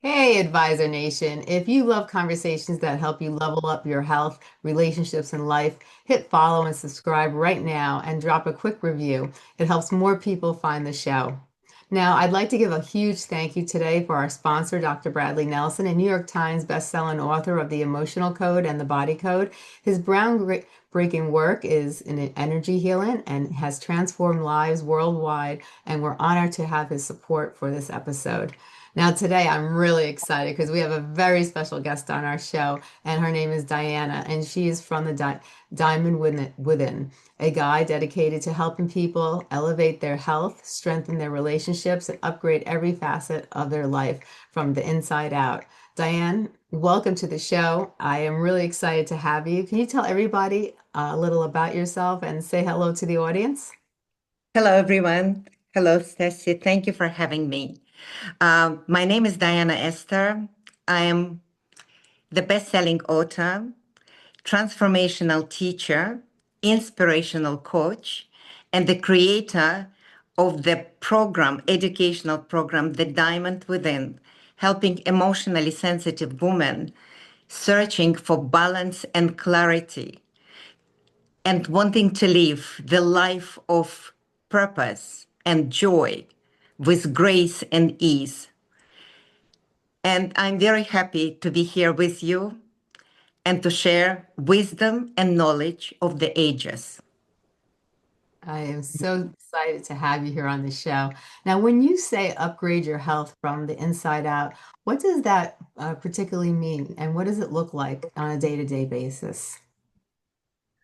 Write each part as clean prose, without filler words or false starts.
Hey, Advisor Nation. If you love conversations that help you level up your health, relationships, and life, hit follow and subscribe right now and drop a quick review. It helps more people find the show. Now, I'd like to give a huge thank you today for our sponsor, Dr. Bradley Nelson, a New York Times bestselling author of The Emotional Code and the Body Code. His groundbreaking work is in energy healing and has transformed lives worldwide, and we're honored to have his support for this episode. Now, today I'm really excited because we have a very special guest on our show, and her name is Diana, and she is from the Diamond Within, a guide dedicated to helping people elevate their health, strengthen their relationships, and upgrade every facet of their life from the inside out. Diane, welcome to the show. I am really excited to have you. Can you tell everybody a little about yourself and say hello to the audience? Hello, everyone. Hello, Stacy. Thank you for having me. My name is Diana Esther. I am the best-selling author, transformational teacher, inspirational coach, and the creator of the educational program, The Diamond Within, helping emotionally sensitive women searching for balance and clarity and wanting to live the life of purpose and joy with grace and ease. And I'm very happy to be here with you and to share wisdom and knowledge of the ages. I am so excited to have you here on the show. Now, when you say upgrade your health from the inside out, what does that particularly mean? And what does it look like on a day-to-day basis?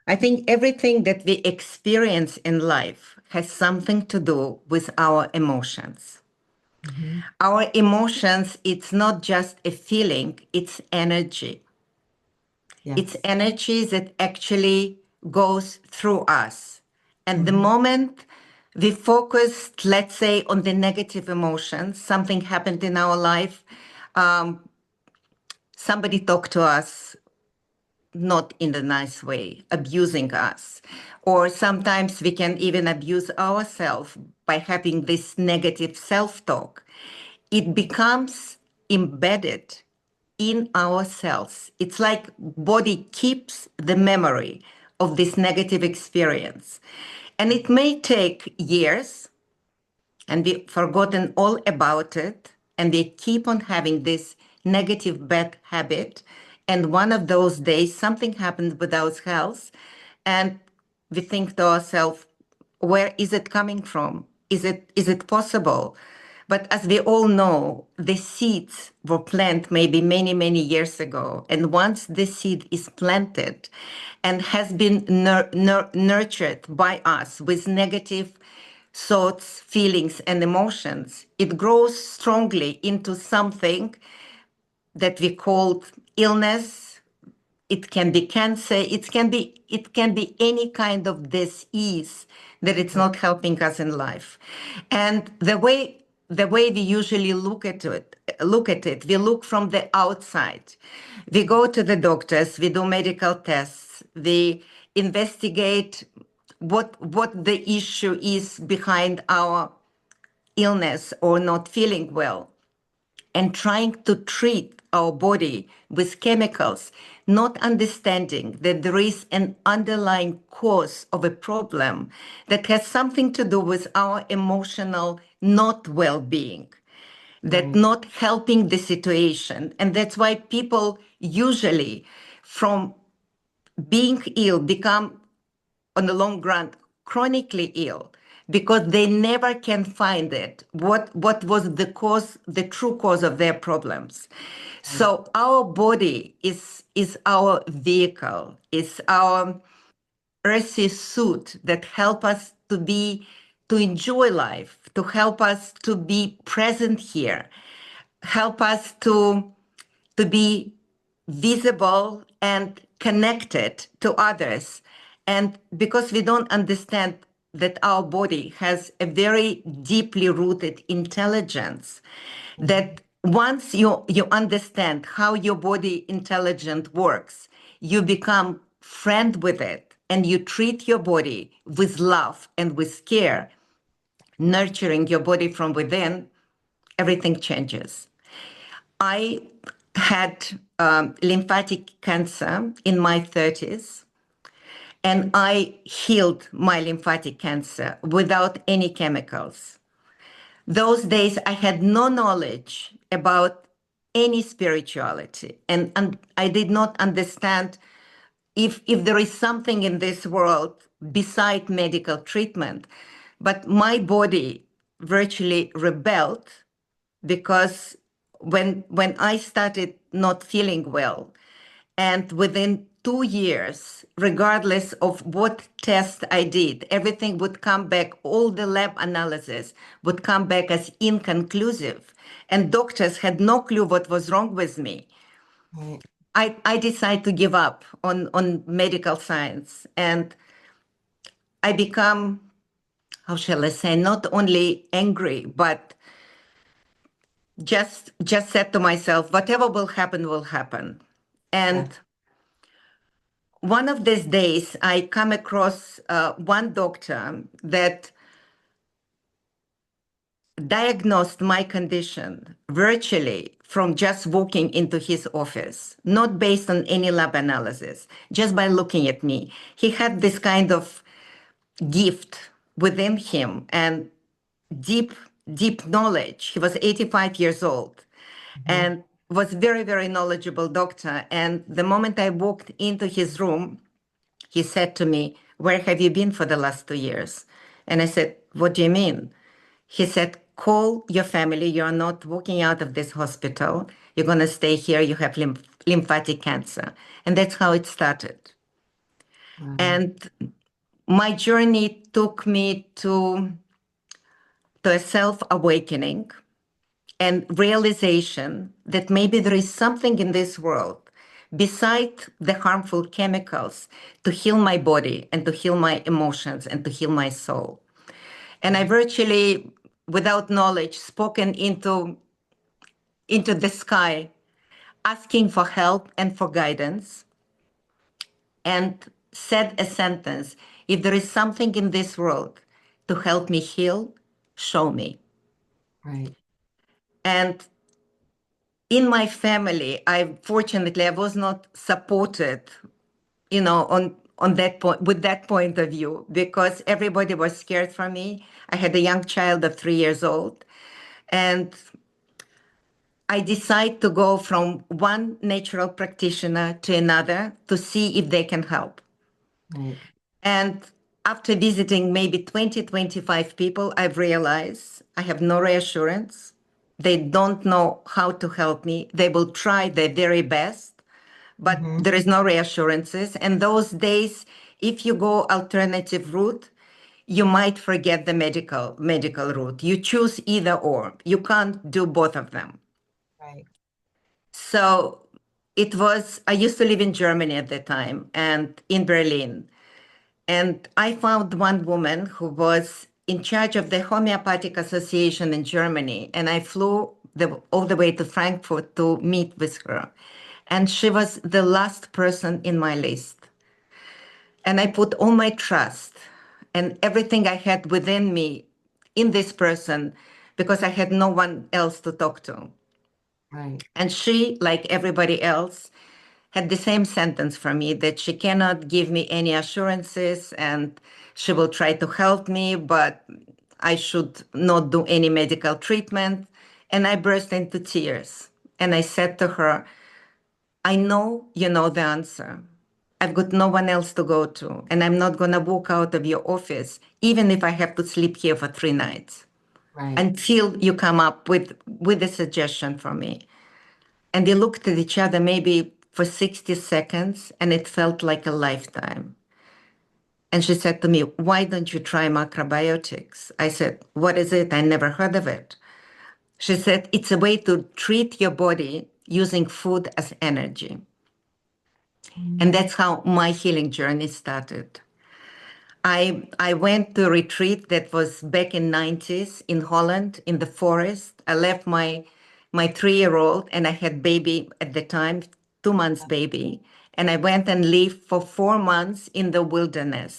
I think everything that we experience in life has something to do with our emotions. Mhm. Our emotions, it's not just a feeling, it's energy. It's Yes. energy that actually goes through us. And the Mhm. moment we focus, let's say, on the negative emotions, something happened in our life, um, somebody talked to us not in a nice way, abusing us. Or sometimes we can even abuse ourselves by having this negative self talk. It becomes embedded in our cells. It's like body keeps the memory of this negative experience. And it may take years and we've forgotten all about it. And we keep on having this negative bad habit. And one of those days, something happened with our health. And we think to ourselves, where is it coming from? Is it possible? But as we all know, the seeds were planted maybe many, many years ago. And once the seed is planted and has been nurtured by us with negative thoughts, feelings, and emotions, it grows strongly into something that we call illness. It can be cancer. It can be any kind of disease that it's not helping us in life. And the way we usually look at it, we look from the outside. We go to the doctors, we do medical tests, we investigate what the issue is behind our illness or not feeling well, and trying to treat our body with chemicals, not understanding that there is an underlying cause of a problem that has something to do with our emotional not well-being, that Right. not helping the situation. And that's why people usually from being ill become on the long run chronically ill because they never can find it what was the true cause of their problems. Right. So our body is our vehicle, is our earthy suit that help us to enjoy life, to help us to be present here, help us to be visible and connected to others. And because we don't understand that our body has a very deeply rooted intelligence, Mhm. that once you understand how your body intelligence works, you become friend with it and you treat your body with love and with care, nurturing your body from within, everything changes. I had lymphatic cancer in my 30s, and I healed my lymphatic cancer without any chemicals. Those days, I had no knowledge about any spirituality, and I did not understand if there is something in this world beside medical treatment. But my body virtually rebelled because when I started not feeling well, and within 2 years, regardless of what test I did, everything would come back, all the lab analysis would come back as inconclusive. And doctors had no clue what was wrong with me. Right. I decided to give up on medical science. And I become, how shall I say, not only angry, but just said to myself, whatever will happen, will happen. Yeah. And one of these days, I come across one doctor that diagnosed my condition virtually from just walking into his office, not based on any lab analysis, just by looking at me. He had this kind of gift within him and deep, deep knowledge. He was 85 years old Mhm. and was very, very knowledgeable doctor. And the moment I walked into his room, he said to me, "Where have you been for the last 2 years?" And I said, "What do you mean?" He said, "Call your family. You're not walking out of this hospital. You're going to stay here. You have lymphatic cancer." And that's how it started. Wow. And my journey took me to a self-awakening and realization that maybe there is something in this world beside the harmful chemicals to heal my body and to heal my emotions and to heal my soul. And I virtually, without knowledge, spoken into the sky, asking for help and for guidance, and said a sentence: if there is something in this world to help me heal, show me. Right. And in my family, I was not supported, on that point, with that point of view, because everybody was scared for me. I had a young child of 3 years old, and I decided to go from one natural practitioner to another to see if they can help. Right. And after visiting maybe 20, 25 people, I've realized I have no reassurance. They don't know how to help me. They will try their very best, but Hmm. there is no reassurances. And those days, if you go alternative route, you might forget the medical route. You choose either or. You can't do both of them. Right. So I used to live in Germany at the time and in Berlin. And I found one woman who was in charge of the Homeopathic Association in Germany. And I flew all the way to Frankfurt to meet with her. And she was the last person in my list. And I put all my trust and everything I had within me in this person because I had no one else to talk to. Right. And she, like everybody else, had the same sentence for me that she cannot give me any assurances and she will try to help me, but I should not do any medical treatment. And I burst into tears. And I said to her, "I know you know the answer. I've got no one else to go to, and I'm not going to walk out of your office, even if I have to sleep here for 3 nights, Right. until you come up with a suggestion for me." And they looked at each other maybe for 60 seconds, and it felt like a lifetime. And she said to me, "Why don't you try macrobiotics?" I said, "What is it? I never heard of it." She said, "It's a way to treat your body using food as energy." And Mm. that's how my healing journey started. I went to a retreat that was back in 90s in Holland in the forest. I left my 3-year-old and I had baby at the time, 2 months baby. And I went and lived for 4 months in the wilderness,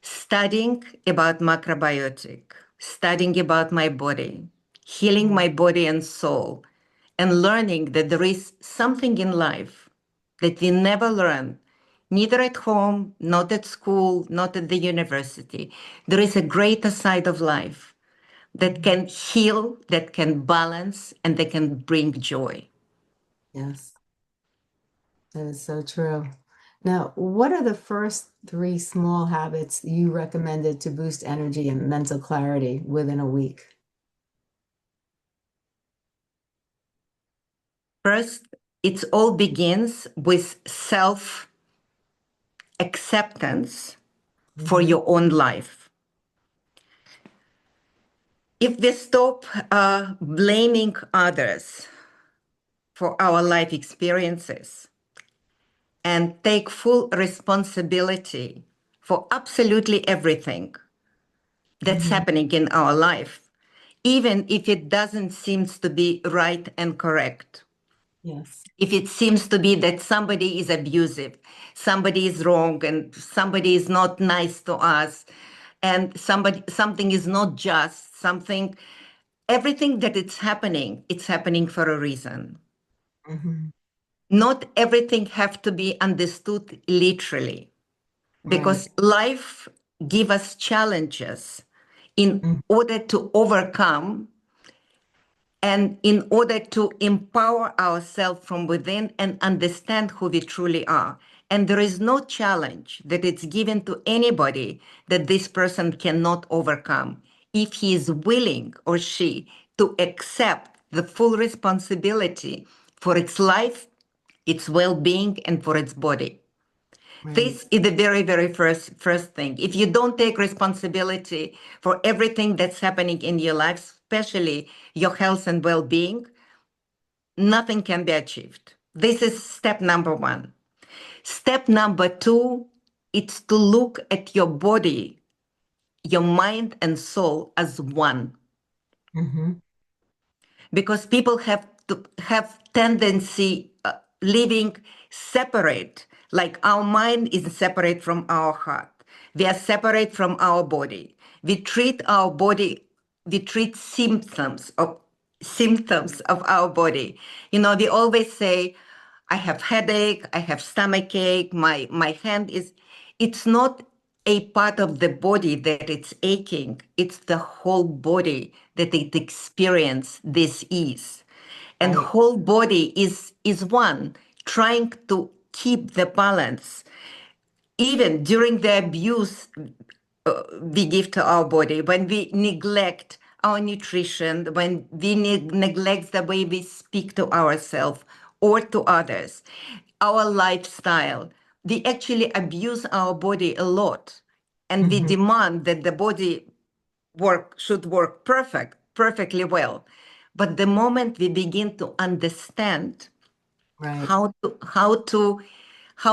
studying about macrobiotic, studying about my body, healing Right. my body and soul, and learning that there is something in life that we never learn, neither at home, not at school, not at the university. There is a greater side of life that Mhm. can heal, that can balance, and that can bring joy. Yes, that is so true. Now, what are the first three small habits you recommended to boost energy and mental clarity within a week? First, it all begins with self acceptance for Hmm. your own life. If we stop blaming others for our life experiences and take full responsibility for absolutely everything that's Hmm. happening in our life, even if it doesn't seem to be right and correct. Yes. If it seems to be that somebody is abusive, somebody is wrong, and somebody is not nice to us, and something is not just, something, everything that it's happening for a reason. Hmm. Not everything have to be understood literally, Right. because life give us challenges in Mhm. order to overcome and in order to empower ourselves from within and understand who we truly are. And there is no challenge that it's given to anybody that this person cannot overcome if he is willing or she to accept the full responsibility for its life, its well-being, and for its body. Right. This is the very, very first thing. If you don't take responsibility for everything that's happening in your life, especially your health and well-being, nothing can be achieved. This is step number one. Step number two, it's to look at your body, your mind and soul as one. Hmm. Because people have tendency living separate, like our mind is separate from our heart, we are separate from our body, we treat our body, we treat symptoms of our body. We always say, I have headache, I have stomach ache, my hand is, it's not a part of the body that it's aching, it's the whole body that it experience this ease. And Right. whole body is one, trying to keep the balance. Even during the abuse we give to our body, when we neglect our nutrition, when we neglect the way we speak to ourselves or to others, our lifestyle, we actually abuse our body a lot. And we Hmm. demand that the body should work perfectly well. But the moment we begin to understand Right. how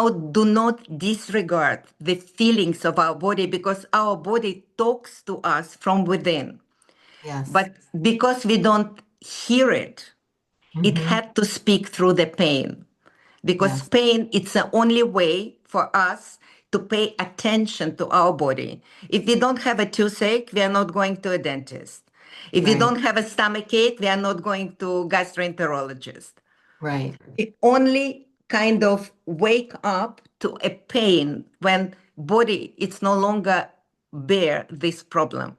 do not disregard the feelings of our body, because our body talks to us from within, Yes. but because we don't hear it, it Hmm. had to speak through the pain, because Yes. pain, it's the only way for us to pay attention to our body. If we don't have a toothache, we are not going to a dentist. If we Right. don't have a stomach ache, we are not going to gastroenterologist. Right. It only kind of wake up to a pain when body it's no longer bear this problem.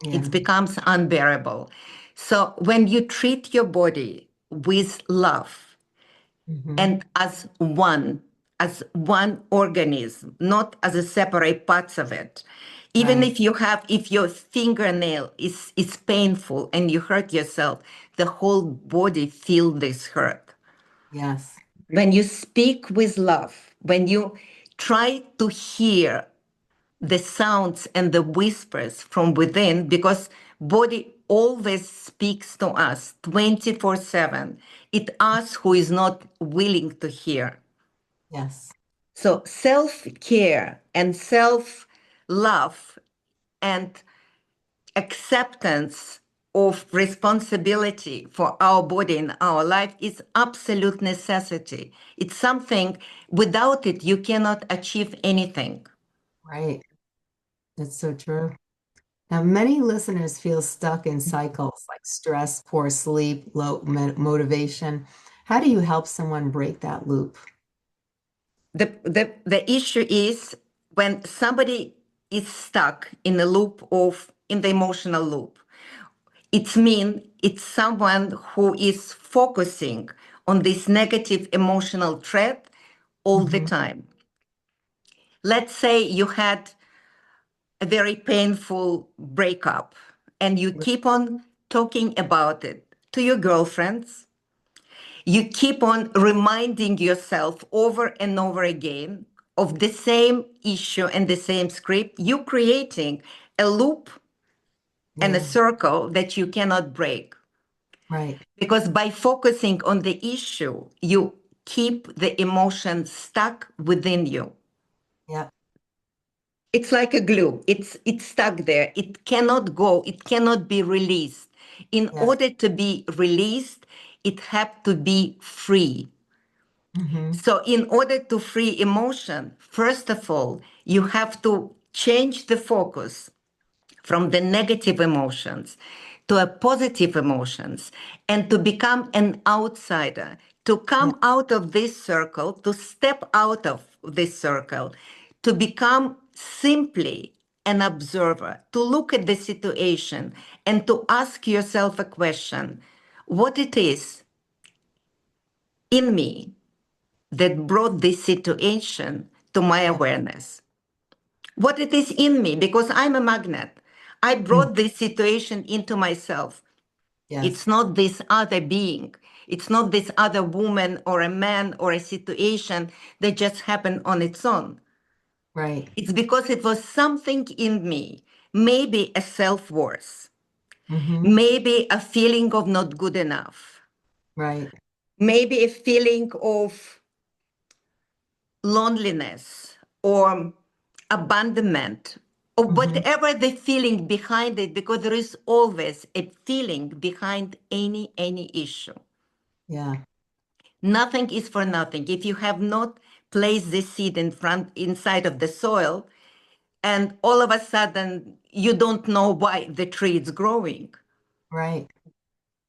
Yeah. It becomes unbearable. So when you treat your body with love Hmm. and as one organism, not as a separate parts of it, even Right. if your fingernail is painful and you hurt yourself, the whole body feel this hurt. Yes. When you speak with love, when you try to hear the sounds and the whispers from within, because body always speaks to us 24/7. It us who is not willing to hear. Yes. So self-care and self-love and acceptance of responsibility for our body and our life is absolute necessity. It's something, without it, you cannot achieve anything. Right. That's so true. Now, many listeners feel stuck in cycles like stress, poor sleep, low motivation. How do you help someone break that loop? The issue is when somebody is stuck in a loop of in the emotional loop. It's someone who is focusing on this negative emotional threat all the Hmm. time. Let's say you had a very painful breakup and you keep on talking about it to your girlfriends. You keep on reminding yourself over and over again of the same issue and the same script. You're creating a loop and a Yeah, circle that you cannot break. right. Because by focusing on the issue, you keep the emotion stuck within you. Yeah, It's like a glue. It's stuck there. It cannot go. It cannot be released. In yes. order to be released, it has to be free. Hmm. So in order to free emotion, first of all, you have to change the focus from the negative emotions to a positive emotions and to become an outsider, to Yeah, come out of this circle, to step out of this circle, to become simply an observer, to look at the situation and to ask yourself a question, what it is in me that brought this situation to my yeah. awareness. What it is in me, because I'm a magnet. I Mm. brought this situation into myself. It's Yes, not this other being. It's not this other woman or a man or a situation that just happened on its own. right. It's because it was something in me, maybe a self worth, Hmm. maybe a feeling of not good enough, Right. maybe a feeling of loneliness or abandonment or Hmm. whatever the feeling behind it, because there is always a feeling behind any issue. Yeah, Nothing is for nothing. If you have not placed the seed in front inside of the soil and all of a sudden you don't know why the tree is growing, right.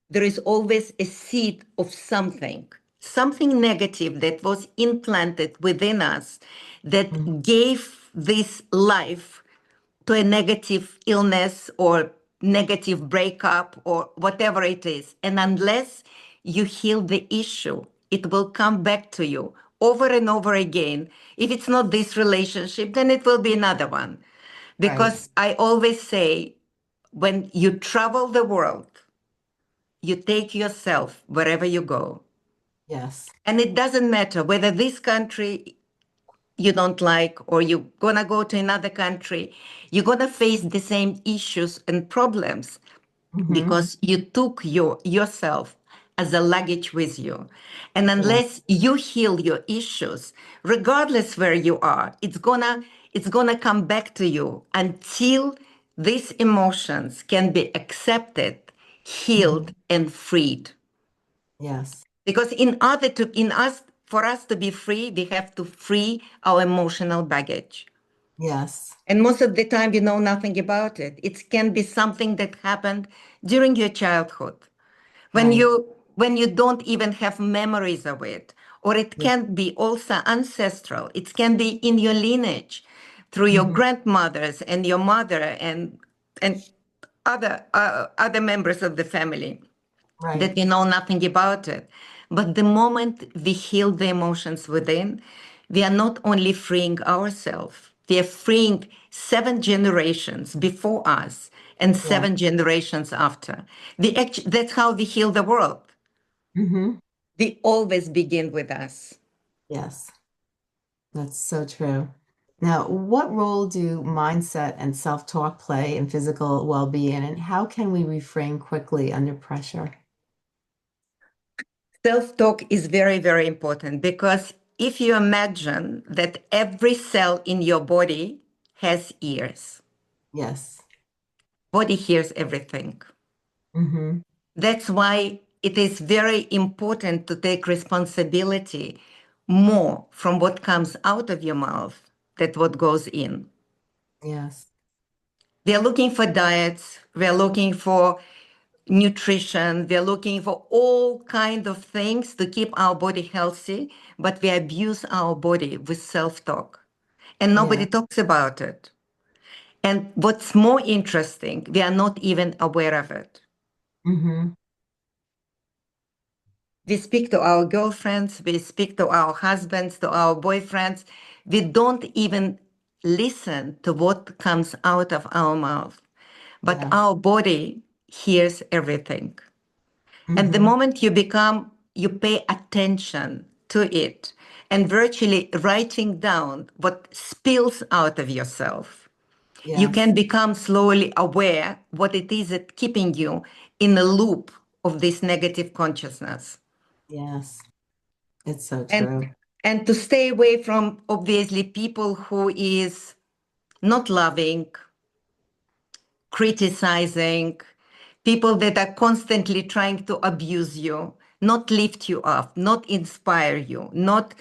there is always a seed of something negative that was implanted within us Mm. that gave this life to a negative illness or negative breakup or whatever it is. And unless you heal the issue, it will come back to you over and over again. If it's not this relationship, then it will be another one. Right. Because I always say, when you travel the world, you take yourself wherever you go. Yes. And it doesn't matter whether this country you don't like or you're going to go to another country, you're going to face the same issues and problems Hmm. because you took yourself as a luggage with you. And Yeah, unless you heal your issues, regardless where you are, it's gonna come back to you until these emotions can be accepted, hmm, healed, and freed. yes. Because for us to be free, we have to free our emotional baggage. Yes. And most of the time, we know nothing about it. It can be something that happened during your childhood, when Right. you don't even have memories of it, or it Yeah. can be also ancestral. It can be in your lineage, through your Hmm. grandmothers and your mother and other members of the family that Right. we know nothing about it. But the moment we heal the emotions within, we are not only freeing ourselves, we are freeing 7 generations before us and Yeah. 7 generations after. That's how we heal the world. Hmm. We always begin with us. Yes. That's so true. Now, what role do mindset and self-talk play in physical well-being, and how can we reframe quickly under pressure? Self talk is very, very important because if you imagine that every cell in your body has ears, Yes. body hears everything. Hmm. That's why it is very important to take responsibility more from what comes out of your mouth than what goes in. Yes. We are looking for diets, we are looking for nutrition, we are looking for all kind of things to keep our body healthy, but we abuse our body with self-talk. And nobody Yeah. talks about it. And what's more interesting, we are not even aware of it. Mm-hmm. We speak to our girlfriends, we speak to our husbands, to our boyfriends. We don't even listen to what comes out of our mouth. But Yeah. our body hears everything. And the Mm-hmm. moment you pay attention to it and virtually writing down what spills out of yourself, you Yes. can become slowly aware what it is that keeping you in a loop of this negative consciousness. Yes. It's so And true. and to stay away from obviously people who is not loving, criticizing, people that are constantly trying to abuse you, not lift you up, not inspire you, not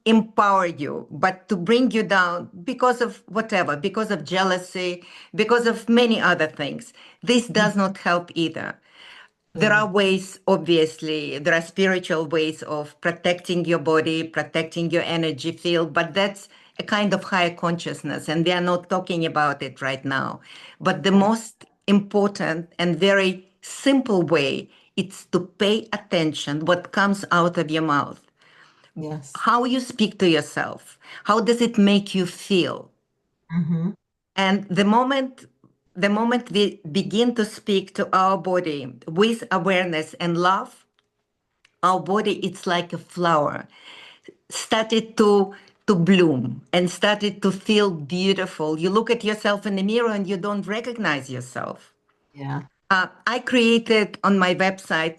empower you, but to bring you down because of whatever, because of jealousy, because of many other things. This Mm. does not help either. There Yeah. are ways, obviously, there are spiritual ways of protecting your body, protecting your energy field, but that's a kind of higher consciousness, and we are not talking about it right now. But the Right. most important and very simple way is to pay attention what comes out of your mouth, Yes. how you speak to yourself, how does it make you feel? Mm-hmm. And the moment we begin to speak to our body with awareness and love, our body it's like a flower started to bloom and started to feel beautiful. You look at yourself in the mirror and you don't recognize yourself. Yeah. I created on my website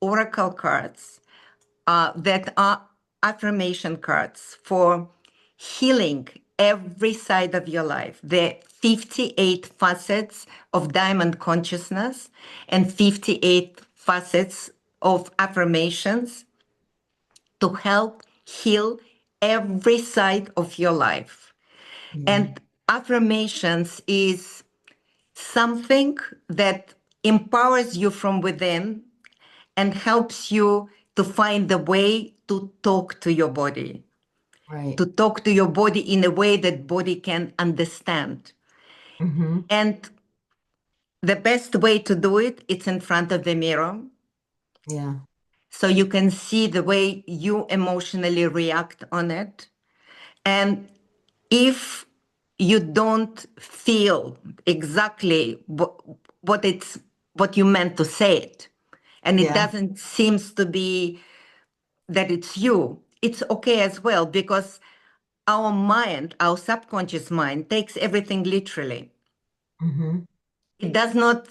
oracle cards that are affirmation cards for healing every side of your life. The 58 facets of diamond consciousness and 58 facets of affirmations to help heal every side of your life. Yeah. And affirmations is something that empowers you from within and helps you to find the way to talk to your body, Right. to talk to your body in a way that body can understand. Mm-hmm. And the best way to do it, it's in front of the mirror. Yeah. So you can see the way you emotionally react on it. And if you don't feel exactly what you meant to say it, and it Yeah. doesn't seems to be that it's you, it's okay as well because our mind, our subconscious mind, takes everything literally. Mm-hmm. It does not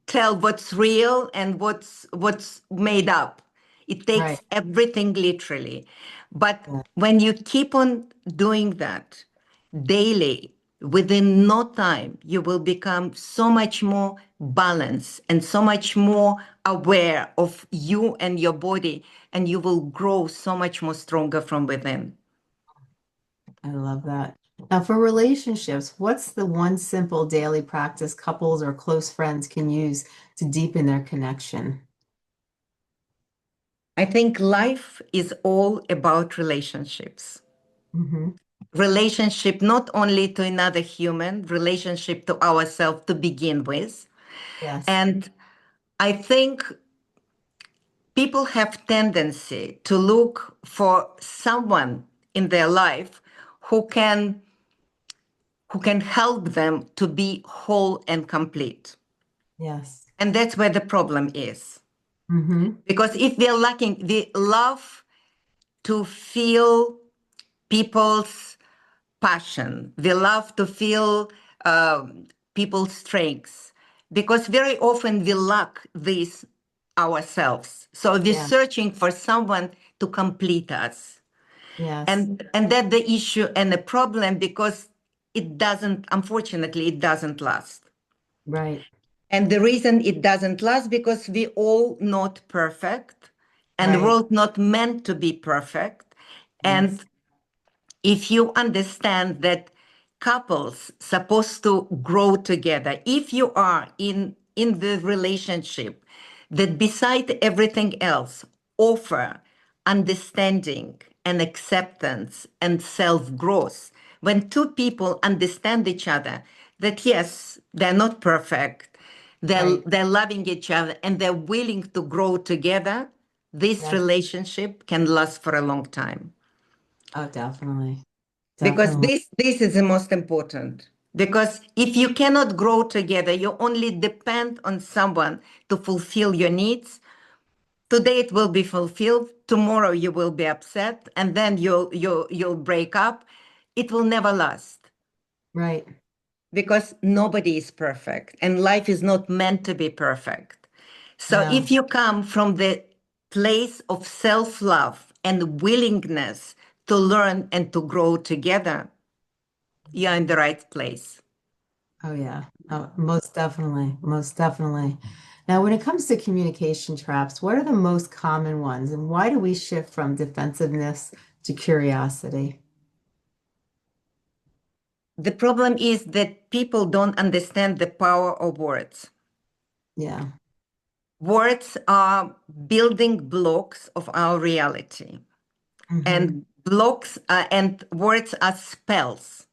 tell what's real and what's made up. It Right. takes everything literally. But Yeah. when you keep on doing that daily, within no time, you will become so much more balanced and so much more aware of you and your body, and you will grow so much more stronger from within. I love that. Now, for relationships, what's the one simple daily practice couples or close friends can use to deepen their connection? I think life is all about relationships. Mm-hmm. Relationship not only to another human, relationship to ourselves to begin with. Yes. And I think people have tendency to look for someone in their life who can who can help them to be whole and complete. Yes. And that's where the problem is. Mm-hmm. Because if we're lacking, we love to feel people's passion. We love to feel people's strengths because very often we lack this ourselves. So we're Yeah. searching for someone to complete us. Yes. And that's the issue and the problem because it doesn't, unfortunately, it doesn't last. Right. And the reason it doesn't last because we all not perfect and the Right. world not meant to be perfect. Yes. And if you understand that couples supposed to grow together. If you are in the relationship that beside everything else offer understanding and acceptance and self-growth, when two people understand each other, that yes, they're not perfect, Right. they're loving each other and they're willing to grow together, this Yes. relationship can last for a long time. Oh, definitely. Because Definitely. this is the most important. Because if you cannot grow together, you only depend on someone to fulfill your needs. Today it will be fulfilled, tomorrow you will be upset, and then you'll break up. It will never last Right. because nobody is perfect and life is not meant to be perfect. So No. if you come from the place of self-love and willingness to learn and to grow together, you're in the right place. Oh, yeah. Oh, most definitely. Most definitely. Now, when it comes to communication traps, what are the most common ones, and why do we shift from defensiveness to curiosity? The problem is that people don't understand the power of words. Yeah. Words are building blocks of our reality, Mm-hmm. and blocks and words are spells.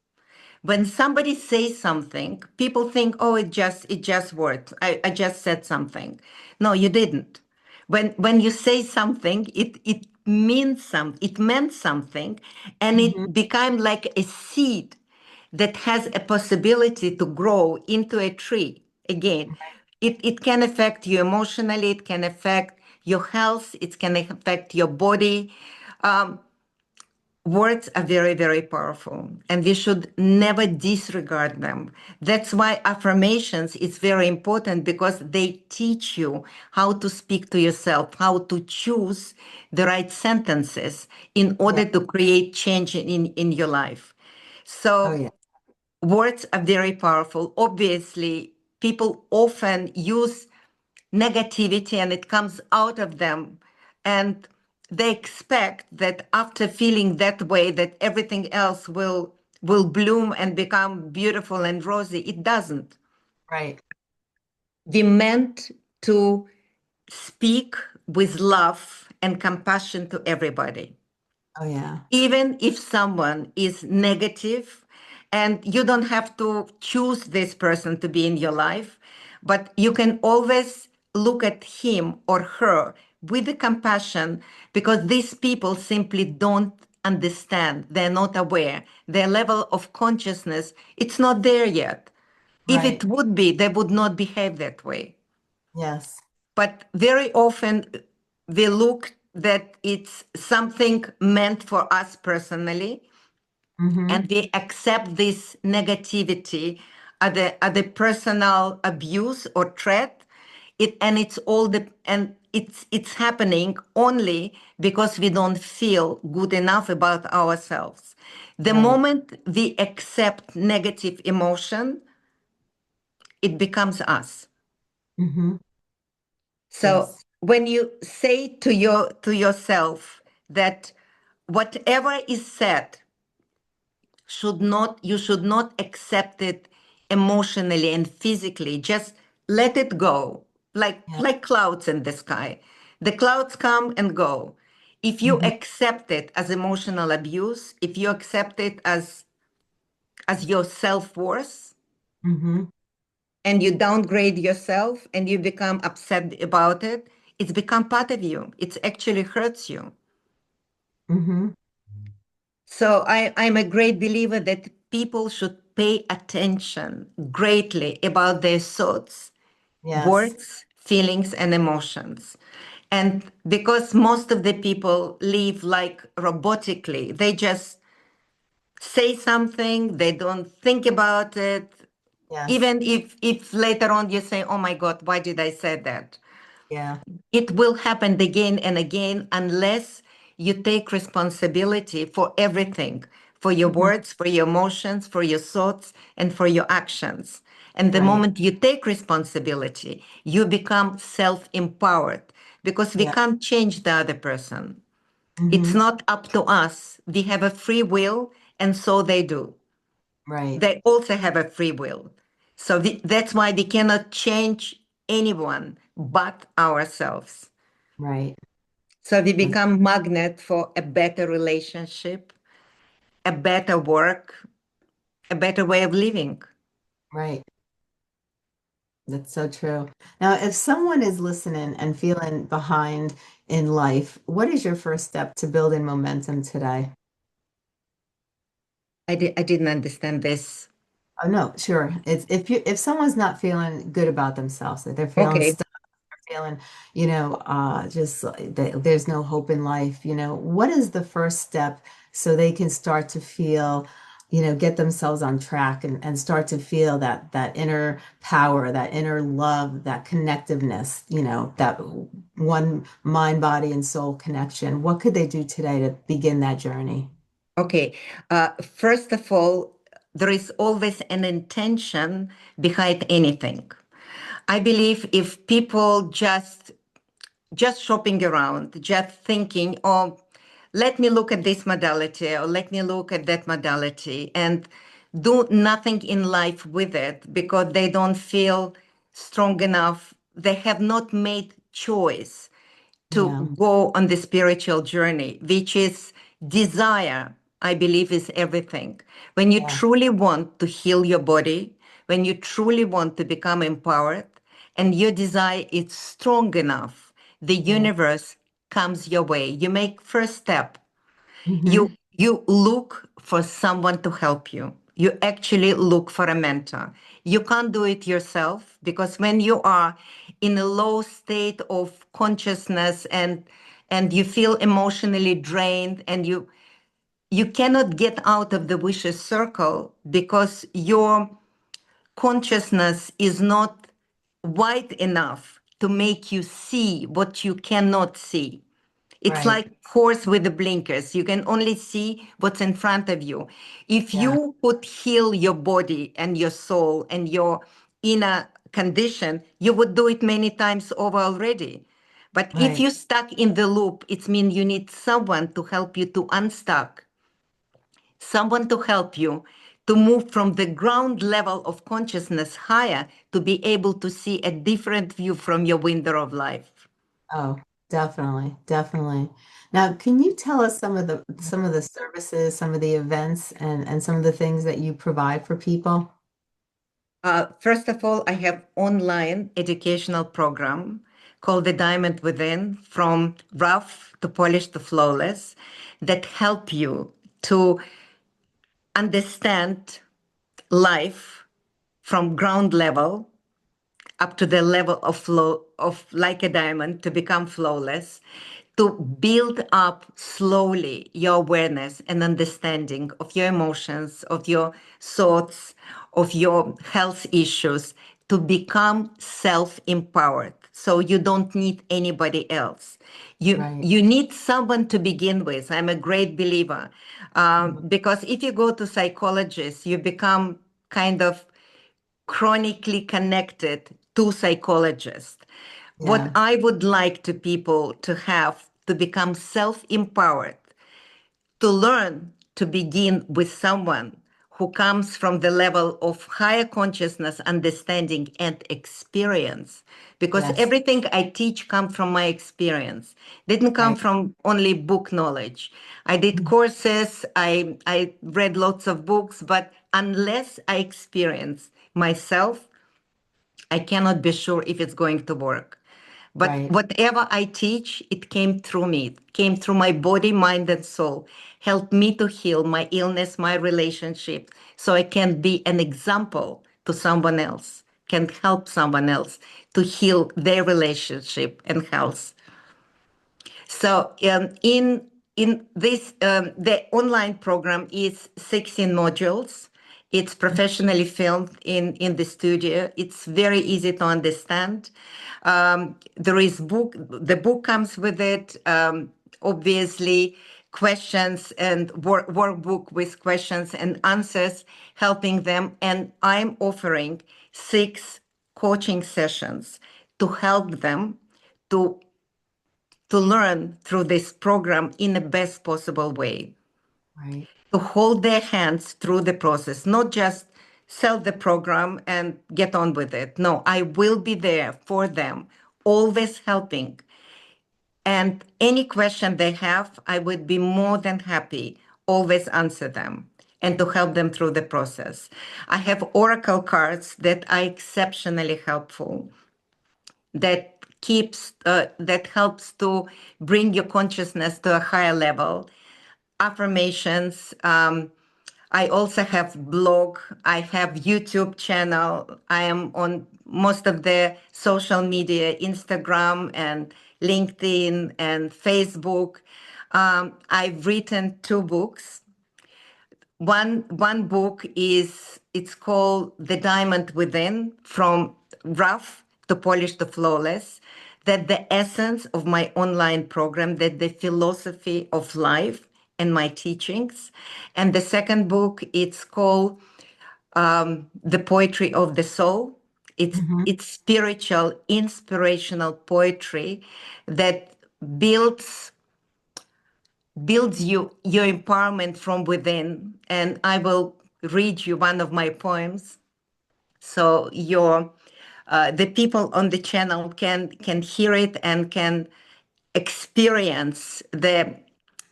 When somebody says something, people think, "Oh, it just words. I just said something." No, you didn't. When you say something, it means it meant something, and Mm-hmm. it became like a seed that has a possibility to grow into a tree. Again, it can affect you emotionally, it can affect your health, it can affect your body. Um, Words are very, very powerful, and we should never disregard them. That's why affirmations is very important because they teach you how to speak to yourself, how to choose the right sentences in Yeah. order to create change in your life. Oh, So yeah. words are very powerful. Obviously, people often use negativity and it comes out of them. And they expect that after feeling that way, that everything else will bloom and become beautiful and rosy. It doesn't. Right. We meant to speak with love and compassion to everybody, Oh, yeah. even if someone is negative, and you don't have to choose this person to be in your life, but you can always look at him or her with the compassion, because these people simply don't understand, they're not aware, their level of consciousness, it's not there yet. If it Right. would be, they would not behave that way. Yes. But very often we look that it's something meant for us personally, Mm-hmm. and we accept this negativity at the personal abuse or threat. And it's all and it's happening only because we don't feel good enough about ourselves. The Right. moment we accept negative emotion, it becomes us. Mm-hmm. So Yes. when you say to yourself that whatever is said you should not accept it emotionally and physically, just let it go, Yeah. like clouds in the sky. The clouds come and go. If you Mm-hmm. accept it as emotional abuse, if you accept it as your self-worth, Mm-hmm. and you downgrade yourself and you become upset about it, it's become part of you. It actually hurts you. Mm-hmm. So I'm a great believer that people should pay attention greatly about their thoughts, Yes. words, feelings, and emotions. And because most of the people live like robotically, they just say something, they don't think about it. Yes. Even if later on you say, "Oh my God, why did I say that?" Yeah. It will happen again and again unless you take responsibility for everything, for your Mm-hmm. words, for your emotions, for your thoughts, and for your actions. And the Right. moment you take responsibility, you become self-empowered, because we Yeah. can't change the other person. It's Mm-hmm. not up to us. We have a free will, and so they do. Right. They also have a free will. So that's why we cannot change anyone but ourselves. Right. So we That's become magnet for a better relationship, a better work, a better way of living. right. That's so true. Now, if someone is listening and feeling behind in life, what is your first step to building momentum today? I didn't understand this. Oh no, sure. It's if someone's not feeling good about themselves, like they're feeling Okay. stuck, feeling, just like there's no hope in life, what is the first step so they can start to feel, get themselves on track and start to feel that inner power, that inner love, that connectiveness, that one mind, body, and soul connection. What could they do today to begin that journey? Okay. First of all, there is always an intention behind anything. I believe if people just shopping around, just thinking, oh, let me look at this modality or let me look at that modality and do nothing in life with it because they don't feel strong enough. They have not made choice to Yeah, go on the spiritual journey, which is desire, I believe, is everything. When you yeah, truly want to heal your body, when you truly want to become empowered, and your desire is strong enough, the right. universe comes your way. You make first step. Hmm. You look for someone to help you. You actually look for a mentor. You can't do it yourself because when you are in a low state of consciousness and you feel emotionally drained and you cannot get out of the vicious circle because your consciousness is not wide enough to make you see what you cannot see. It's Right. like horse with the blinkers. You can only see what's in front of you. If Yeah, you could heal your body and your soul and your inner condition, you would do it many times over already. But if right. you're stuck in the loop, it means you need someone to help you to unstuck, someone to help you to move from the ground level of consciousness higher to be able to see a different view from your window of life. Oh, definitely, definitely. Now, can you tell us some of the services, some of the events, and some of the things that you provide for people? First of all, I have online educational program called The Diamond Within, from rough to polished to flawless, that help you to understand life from ground level up to the level of flow of like a diamond to become flawless, to build up slowly your awareness and understanding of your emotions, of your thoughts, of your health issues, to become self-empowered. So you don't need anybody else. Right. You need someone to begin with. I'm a great believer, Mhm. because if you go to psychologists, you become kind of chronically connected to psychologists. What Yeah. I would like to people to have to become self-empowered, to learn to begin with someone who comes from the level of higher consciousness, understanding, and experience. Because Yes. everything I teach comes from my experience. Didn't come Right. from only book knowledge. I did courses, I read lots of books, but unless I experience myself, I cannot be sure if it's going to work. But Right. whatever I teach, it came through me. It came through my body, mind, and soul. Helped me to heal my illness, my relationship, so I can be an example to someone else, can help someone else to heal their relationship and health. So in this the online program is 16 modules. It's professionally filmed in the studio. It's very easy to understand. There is book. The book comes with it. Obviously, questions and workbook with questions and answers, helping them. And I'm offering 6 coaching sessions to help them to learn through this program in the best possible way. Right. to hold their hands through the process, not just sell the program and get on with it. No, I will be there for them, always helping. And any question they have, I would be more than happy always answer them and to help them through the process. I have oracle cards that are exceptionally helpful, that helps to bring your consciousness to a higher level. Affirmations. I also have blog. I have YouTube channel. I am on most of the social media, Instagram and LinkedIn and Facebook. I've written 2 books. One book it's called The Diamond Within, from rough to polished to flawless. That the essence of my online program, that the philosophy of life and my teachings. And the second book, it's called The Poetry of the Soul. Hmm. It's spiritual, inspirational poetry that builds builds your empowerment from within. And I will read you one of my poems, so your the people on the channel can hear it and can experience the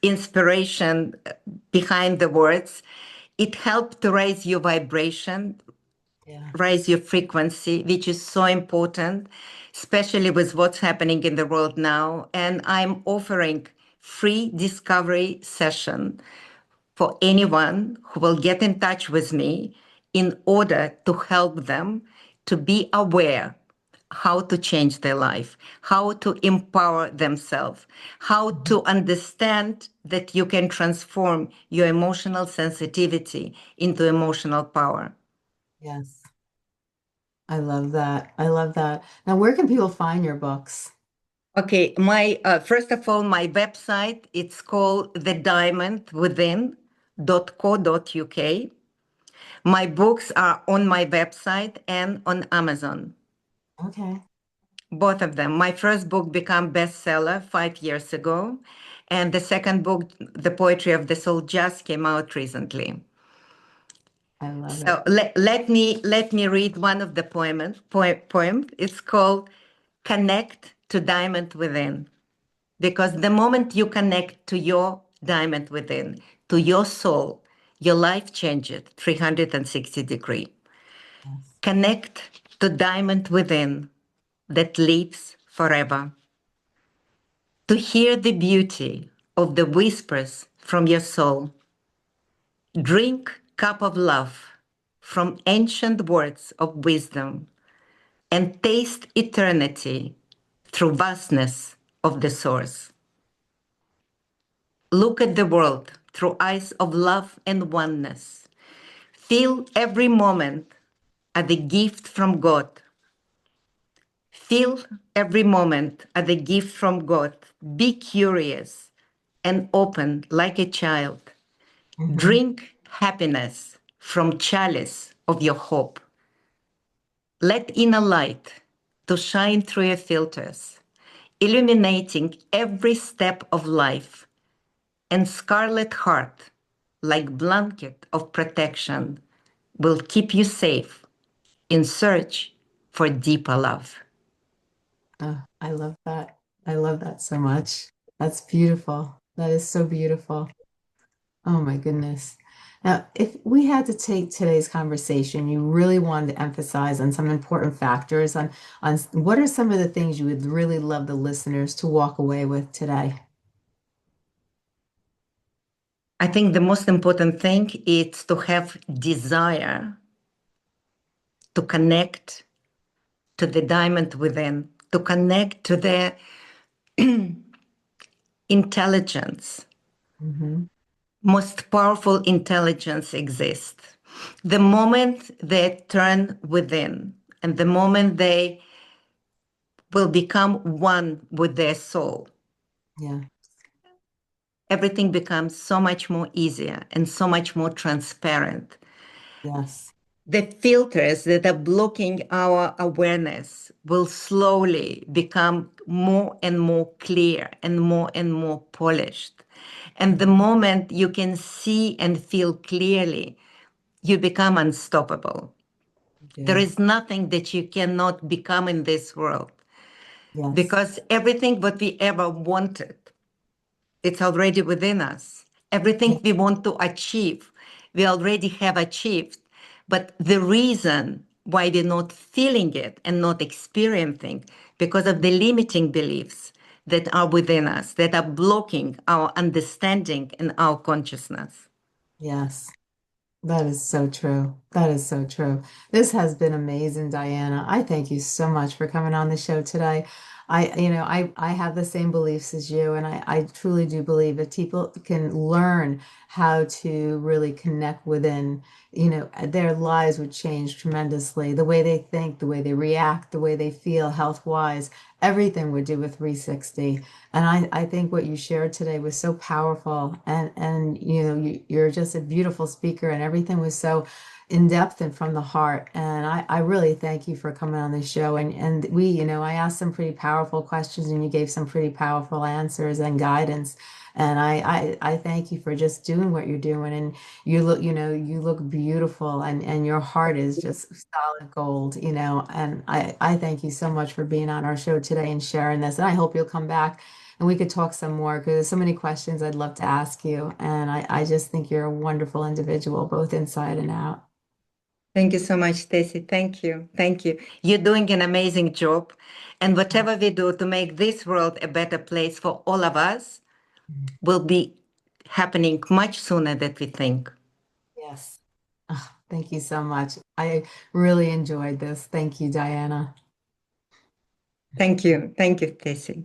inspiration behind the words. It helped to raise your vibration, Yeah. raise your frequency, which is so important, especially with what's happening in the world now. And I'm offering free discovery session for anyone who will get in touch with me in order to help them to be aware how to change their life, how to empower themselves, how Mhm. to understand that you can transform your emotional sensitivity into emotional power. Yes. I love that. I love that. Now, where can people find your books? Okay, my first of all, my website, it's called thediamondwithin.co.uk. My books are on my website and on Amazon, Okay. both of them. My first book became bestseller 5 years ago, and the second book, The Poetry of the Soul, just came out recently. I love So it. let me read one of the poem. It's called "Connect to Diamond Within." Because the moment you connect to your diamond within, to your soul, your life changes 360 degrees. Yes. Connect to diamond within that lives forever. To hear the beauty of the whispers from your soul. Drink cup of love from ancient words of wisdom and taste eternity through vastness of the source. Look at the world through eyes of love and oneness. Feel every moment as a gift from God. Feel every moment as a gift from God. Be curious and open like a child. Hmm. Drink happiness from chalice of your hope. Let inner light to shine through your filters, illuminating every step of life, and scarlet heart, like blanket of protection, will keep you safe in search for deeper love. Oh, I love that. I love that so much. That's beautiful. That is so beautiful. Oh my goodness. Now, if we had to take today's conversation, you really wanted to emphasize on some important factors on what are some of the things you would really love the listeners to walk away with today? I think the most important thing is to have desire to connect to the diamond within, to connect to the intelligence. Hmm. Most powerful intelligence exists. The moment they turn within and the moment they will become one with their soul, Yeah. everything becomes so much more easier and so much more transparent. Yes. The filters that are blocking our awareness will slowly become more and more clear and more polished. And the moment you can see and feel clearly, you become unstoppable. There do. is nothing that you cannot become in this world Yes. because everything what we ever wanted, it's already within us. Yeah. Everything we want to achieve, we already have achieved. But the reason why we're not feeling it and not experiencing, because of the limiting beliefs that are within us, that are blocking our understanding and our consciousness. Yes. That is so true. That is so true. This has been amazing, Diana. I thank you so much for coming on the show today. I have the same beliefs as you, and I truly do believe that people can learn how to really connect within, their lives would change tremendously. The way they think, the way they react, the way they feel health-wise, everything would do with 360. And I think what you shared today was so powerful, and you're just a beautiful speaker, and everything was so in depth and from the heart. And I really thank you for coming on the show. And I asked some pretty powerful questions, and you gave some pretty powerful answers and guidance. And I thank you for just doing what you're doing. And you look beautiful, and your heart is just solid gold, and I thank you so much for being on our show today and sharing this. And I hope you'll come back and we could talk some more because there's so many questions I'd love to ask you. And I just think you're a wonderful individual, both inside and out. Thank you so much, Stacy. Thank you. Thank you. You're doing an amazing job. And Oh, whatever we do to make this world a better place for all of us will be happening much sooner than we think. yes. Oh, thank you so much. I really enjoyed this. Thank you, Diana. Thank you. Thank you, Stacy.